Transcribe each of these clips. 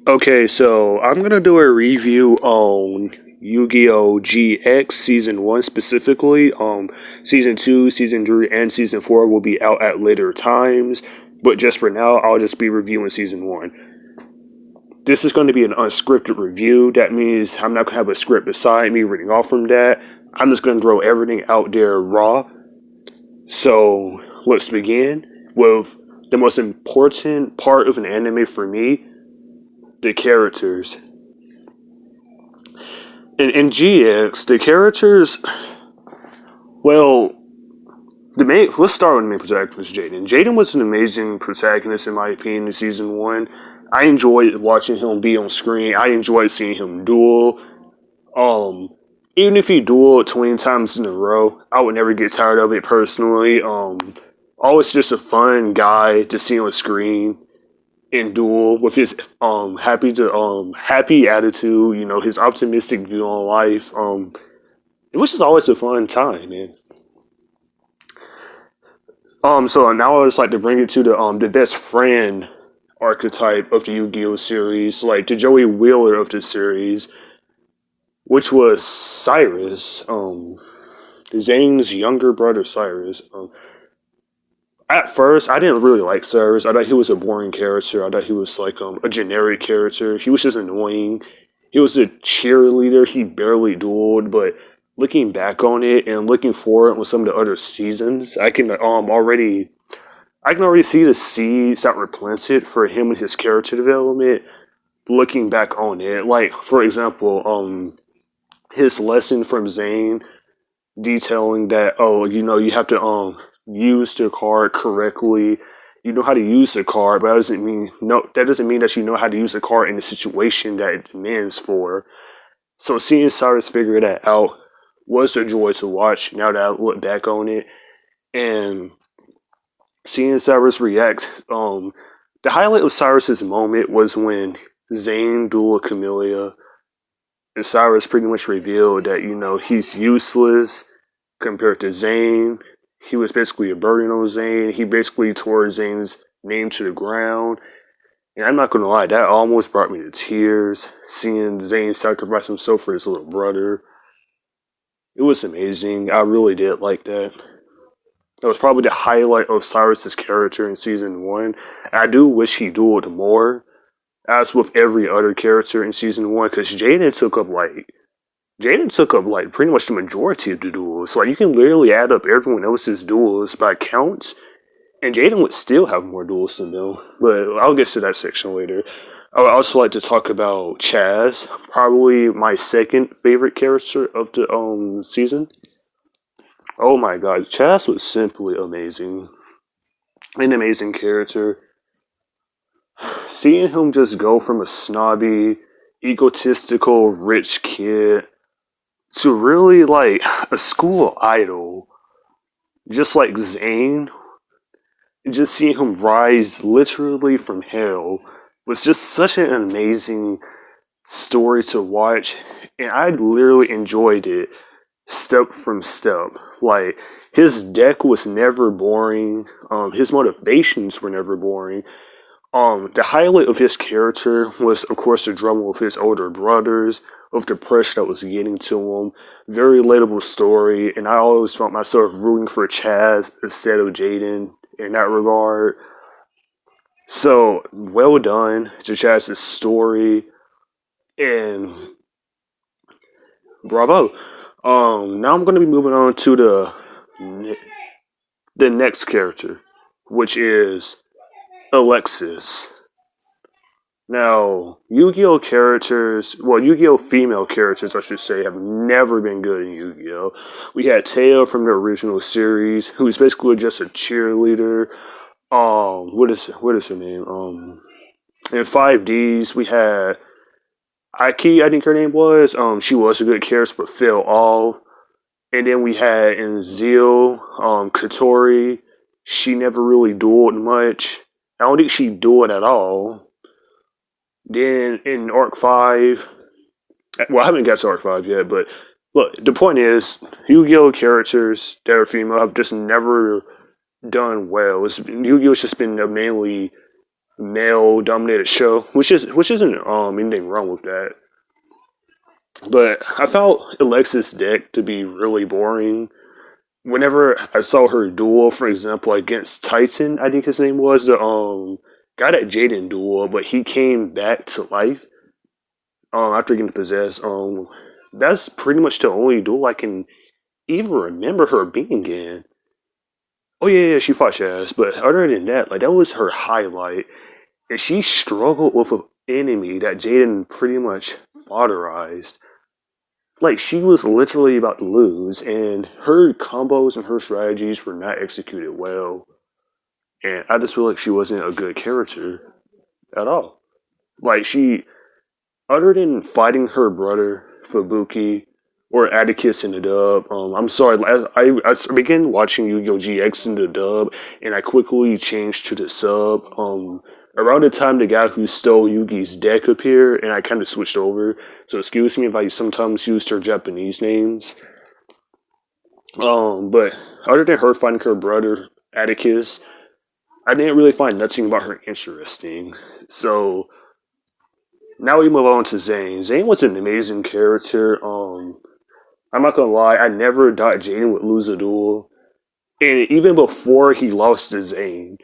Okay, so I'm gonna do a review on Yu-Gi-Oh! GX Season 1 specifically. Season 2, Season 3, and Season 4 will be out at later times, but just for now, I'll just be reviewing Season 1. This is going to be an unscripted review. That means I'm not gonna have a script beside me reading off from that. I'm just gonna throw everything out there raw. So let's begin with the most important part of an anime for me, the characters. In GX, the characters, well, let's start with the main protagonist, Jaden. Jaden was an amazing protagonist, in my opinion, in season one. I enjoyed watching him be on screen. I enjoyed seeing him duel. Um, Even if he dueled 20 times in a row, I would never get tired of it personally. Always just a fun guy to see on screen in duel with his happy attitude, his optimistic view on life. It was just always a fun time, man. So now I just like to bring it to the best friend archetype of the Yu-Gi-Oh series, like the Joey Wheeler of the series, which was Cyrus, Zane's younger brother Cyrus. At first, I didn't really like Cyrus. I thought he was a boring character. I thought he was like a generic character. He was just annoying. He was a cheerleader. He barely dueled, but looking back on it and looking forward with some of the other seasons, I can already see the seeds that were planted for him and his character development. Looking back on it, like for example, his lesson from Zane detailing that you have to use the card correctly. You know how to use the card, but that doesn't mean that you know how to use the card in the situation that it demands for. So seeing Cyrus figure that out was a joy to watch now that I look back on it. And seeing Cyrus react, the highlight of Cyrus's moment was when Zane dueled Camellia and Cyrus pretty much revealed that, he's useless compared to Zane. He was basically a burden on Zane. He basically tore Zane's name to the ground. And I'm not gonna lie, that almost brought me to tears, seeing Zane sacrifice himself for his little brother. It was amazing. I really did like that. That was probably the highlight of Cyrus's character in season one. I do wish he dueled more, as with every other character in season one, because Jaden took up pretty much the majority of the duels. Like you can literally add up everyone else's duels by count, and Jaden would still have more duels than them. But I'll get to that section later. I would also like to talk about Chaz, probably my second favorite character of the season. Oh my god, Chaz was simply amazing. An amazing character. Seeing him just go from a snobby, egotistical, rich kid to really like a school idol, just like Zane, just seeing him rise literally from hell was just such an amazing story to watch, and I literally enjoyed it step from step. Like his deck was never boring. His motivations were never boring. The highlight of his character was, of course, the drama with his older brothers, of the pressure that was getting to him. Very relatable story, and I always felt myself rooting for Chaz instead of Jaden in that regard. So, well done to Chaz's story, and bravo. Now I'm going to be moving on to the next character, which is Alexis. Now, Yu-Gi-Oh female characters, I should say, have never been good in Yu-Gi-Oh! We had Teo from the original series, who is basically just a cheerleader. What is her name? In 5Ds, we had Aiki, I think her name was. She was a good character, but fell off. And then we had in Zeal, Katori. She never really dueled much. I don't think she dueled at all. Then in Arc 5, well, I haven't got to Arc 5 yet, but look, the point is, Yu-Gi-Oh! Characters that are female have just never done well. Yu-Gi-Oh's just been mainly male dominated show, which isn't anything wrong with that. But I found Alexis' deck to be really boring. Whenever I saw her duel, for example, against Titan, I think his name was the guy that Jaden duel, but he came back to life after getting possessed. That's pretty much the only duel I can even remember her being in. Oh yeah, she fought Shaz, but other than that, like that was her highlight. And she struggled with an enemy that Jaden pretty much fodderized. Like she was literally about to lose, and her combos and her strategies were not executed well. And I just feel like she wasn't a good character at all. Like she, other than fighting her brother Fubuki or Atticus in the dub, I'm sorry. I began watching Yugioh Gx in the dub, and I quickly changed to the sub. Around the time the guy who stole Yugi's deck appeared, and I kind of switched over. So excuse me if I sometimes used her Japanese names. But other than her finding her brother Atticus, I didn't really find nothing about her interesting. So now we move on to Zane. Zane was an amazing character. I'm not gonna lie, I never thought Jaden would lose a duel. And even before he lost to Zane,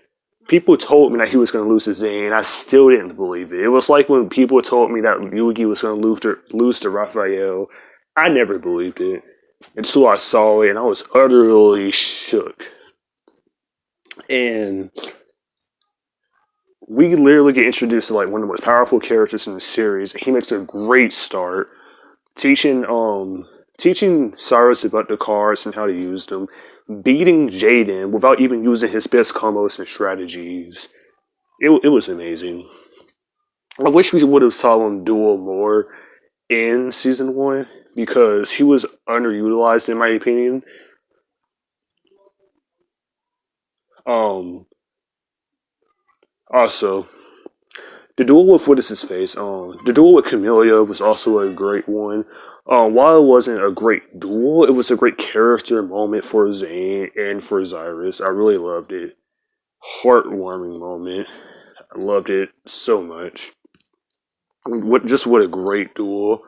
people told me that he was going to lose to Zane. I still didn't believe it. It was like when people told me that Yugi was going to lose to Raphael. I never believed it until I saw it, and I was utterly shook. And we literally get introduced to like one of the most powerful characters in the series. He makes a great start, teaching Cyrus about the cards and how to use them, beating Jaden without even using his best combos and strategies. It was amazing. I wish we would have saw him duel more in season one because he was underutilized in my opinion. Um, Also, the duel with what is his face? The duel with Camellia was also a great one. While it wasn't a great duel, it was a great character moment for Zane and for Zyrus. I really loved it. Heartwarming moment. I loved it so much. What a great duel.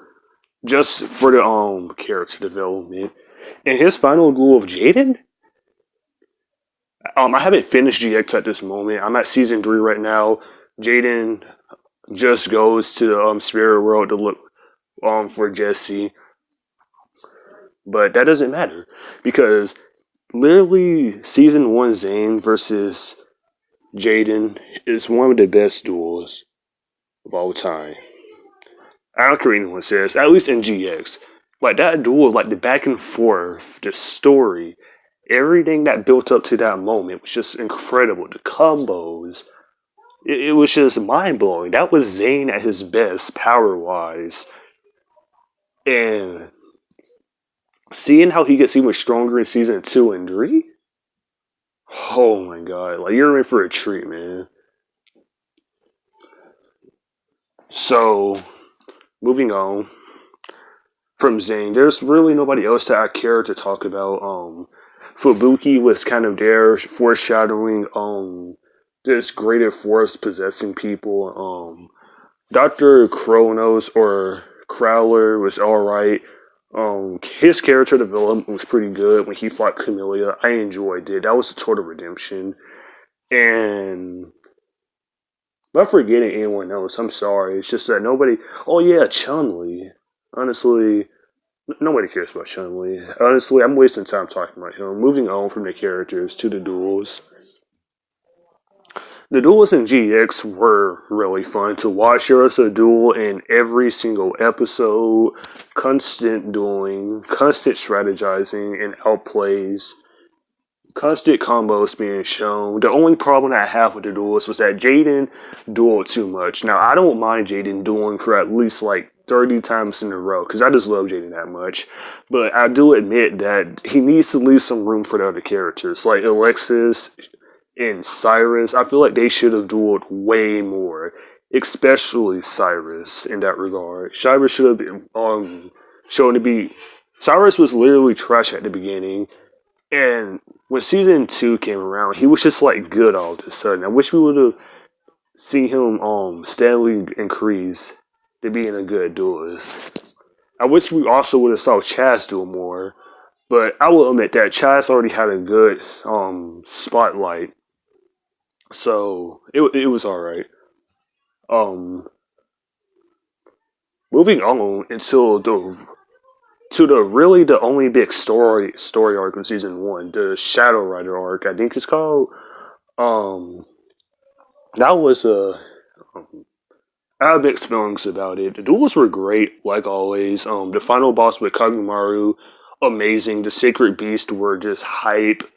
Just for the character development. And his final duel of Jaden? I haven't finished GX at this moment. I'm at season 3 right now. Jaden just goes to the spirit world to look for Jesse. But that doesn't matter. Because literally season 1 Zane versus Jaden is one of the best duels of all time. I don't care what anyone says, at least in GX. Like that duel, like the back and forth, the story, everything that built up to that moment was just incredible. The combos, it was just mind blowing. That was Zane at his best, power wise. And seeing how he gets even stronger in season 2 and 3, oh my god, like you're in for a treat, man. So, moving on from Zane, there's really nobody else that I care to talk about. Fubuki was kind of there, foreshadowing this greater force possessing people. Dr. Kronos or Crowler was alright. His character development was pretty good when he fought Camellia. I enjoyed it. That was a total redemption. And not forgetting anyone else, I'm sorry. It's just that nobody. Oh yeah, Chun-Li. Honestly, nobody cares about Chun-Li. Honestly, I'm wasting time talking about him. Moving on from the characters to the duels. The duels in GX were really fun to watch. There was a duel in every single episode. Constant dueling, constant strategizing, and outplays. Constant combos being shown. The only problem that I have with the duels was that Jaden dueled too much. Now, I don't mind Jaden dueling for at least like 30 times in a row because I just love Jaden that much. But I do admit that he needs to leave some room for the other characters like Alexis and Cyrus. I feel like they should have dueled way more, especially Cyrus in that regard. Cyrus should have been shown to be. Cyrus was literally trash at the beginning. And when season 2 came around, he was just like good all of a sudden. I wish we would have see him steadily increase to being a good duelist. I wish we also would have saw Chaz do more, but I will admit that Chaz already had a good spotlight, so it was all right. Um, moving on until the really the only big story arc in season one, the Shadow Rider arc, I think it's called. Um, that was a I have mixed feelings about it. The duels were great, like always. The final boss with Kagemaru, amazing. The Sacred Beast were just hype.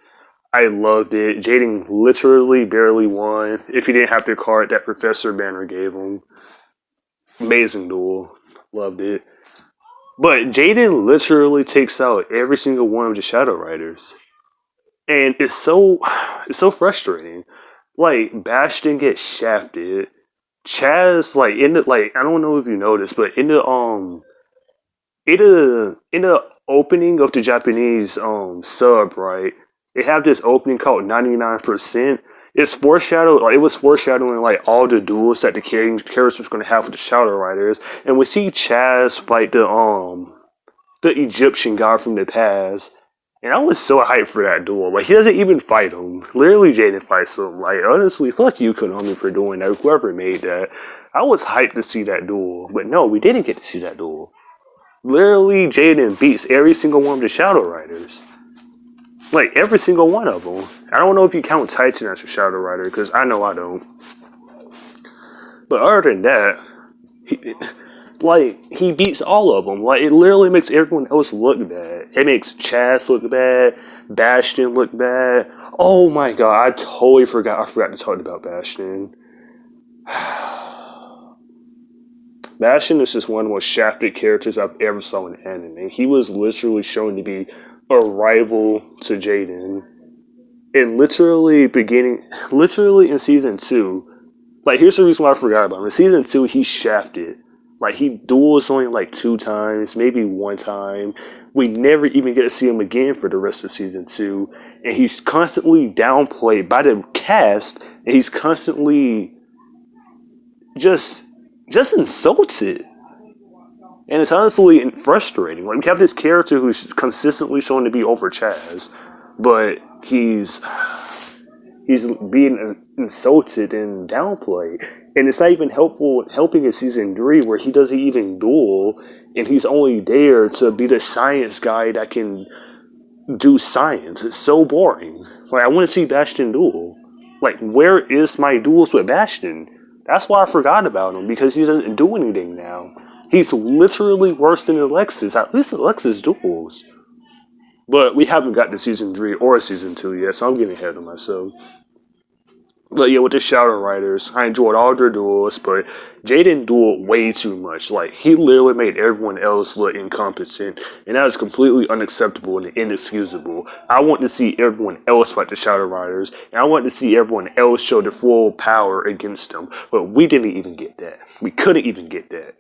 I loved it. Jaden literally barely won. If he didn't have the card that Professor Banner gave him, amazing duel. Loved it. But Jaden literally takes out every single one of the Shadow Riders, and it's so frustrating. Like Bastion gets shafted. Chaz, like in the like, I don't know if you noticed, but in the opening of the Japanese sub, right? They have this opening called 99%. It's foreshadowed, or it was foreshadowing like all the duels that the characters was going to have with the Shadow Riders, and we see Chaz fight the Egyptian guy from the past. And I was so hyped for that duel. Like, he doesn't even fight him. Literally, Jaden fights him. Like, honestly, fuck you, Konami, for doing that. Whoever made that. I was hyped to see that duel. But no, we didn't get to see that duel. Literally, Jaden beats every single one of the Shadow Riders. Like, every single one of them. I don't know if you count Titan as a Shadow Rider, because I know I don't. But other than that, he beats all of them. Like, it literally makes everyone else look bad. It makes Chaz look bad, Bastion look bad. Oh my god, I totally forgot. I forgot to talk about Bastion. Bastion is just one of the most shafted characters I've ever saw in anime. He was literally shown to be a rival to Jaden. And literally in season 2, like, here's the reason why I forgot about him. In season 2, he's shafted. Like, he duels only like 2 times, maybe 1 time. We never even get to see him again for the rest of season 2. And he's constantly downplayed by the cast, and he's constantly just insulted. And it's honestly frustrating. Like, we have this character who's consistently shown to be over Chaz, but he's being insulted and downplayed. And it's not even helping in season 3 where he doesn't even duel and he's only there to be the science guy that can do science. It's so boring. Like, I want to see Bastion duel. Like, where is my duels with Bastion? That's why I forgot about him, because he doesn't do anything now. He's literally worse than Alexis. At least Alexis duels. But we haven't got to season 3 or season 2 yet, so I'm getting ahead of myself. But yeah, with the Shadow Riders, I enjoyed all their duels, but Jaden dueled way too much. Like, he literally made everyone else look incompetent, and that is completely unacceptable and inexcusable. I want to see everyone else fight the Shadow Riders, and I want to see everyone else show their full power against them, but we didn't even get that. We couldn't even get that.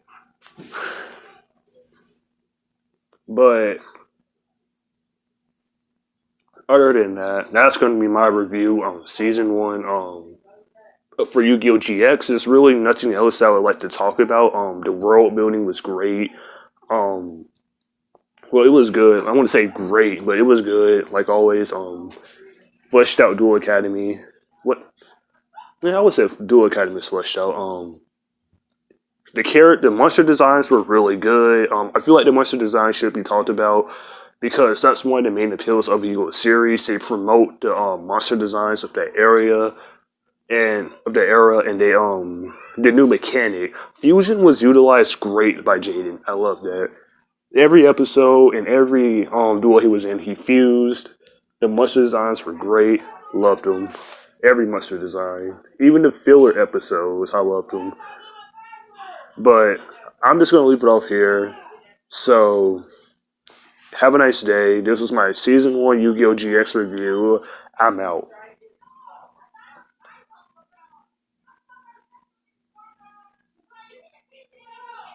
But other than that, that's going to be my review on season 1. For Yugioh Gx, there's really nothing else I would like to talk about. The world building was great. Well, it was good. I wouldn't say great, but it was good. Like always, fleshed out Duel Academy. What? Yeah, I would say Duel Academy is fleshed out. The monster designs were really good. I feel like the monster design should be talked about, because that's one of the main appeals of the Yugioh series. They promote the monster designs of that area and the new mechanic. Fusion was utilized great by Jaden. I love that. Every episode and every duel he was in, he fused. The monster designs were great. Loved them. Every monster design. Even the filler episodes, I loved them. But I'm just gonna leave it off here. So have a nice day. This was my season 1 Yu-Gi-Oh! GX review. I'm out.